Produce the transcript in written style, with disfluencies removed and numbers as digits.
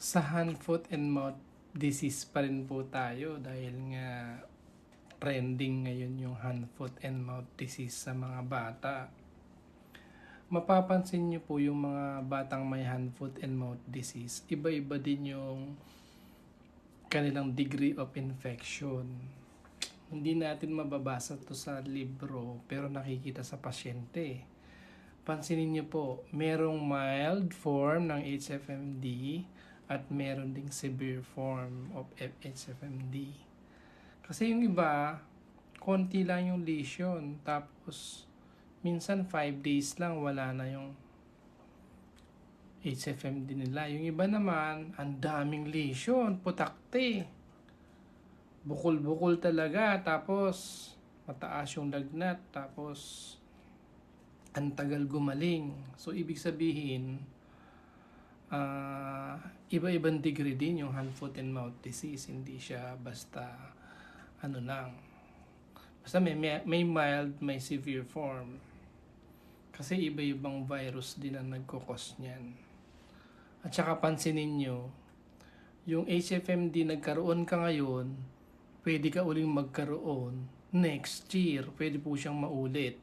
Sa hand, foot, and mouth disease pa rin po tayo dahil nga trending ngayon yung hand, foot, and mouth disease sa mga bata. Mapapansin nyo po yung mga batang may hand, foot, and mouth disease, iba-iba din yung kanilang degree of infection. Hindi natin mababasa to sa libro pero nakikita sa pasyente. Pansinin niyo po, merong mild form ng HFMD at meron ding severe form of HFMD. Kasi yung iba, konti lang yung lesion, tapos minsan 5 days lang wala na yung HFMD nila. Yung iba naman, ang daming lesion, putakte. Bukol-bukol talaga, tapos mataas yung lagnat, tapos ang tagal gumaling. So, ibig sabihin, iba-ibang degree din yung hand, foot, and mouth disease. Hindi siya basta ano lang. Basta may mild, may severe form. Kasi iba-ibang virus din ang nagkukos niyan. At saka pansinin nyo, yung HFMD nagkaroon ka ngayon, pwede ka uling magkaroon next year. Pwede po siyang maulit.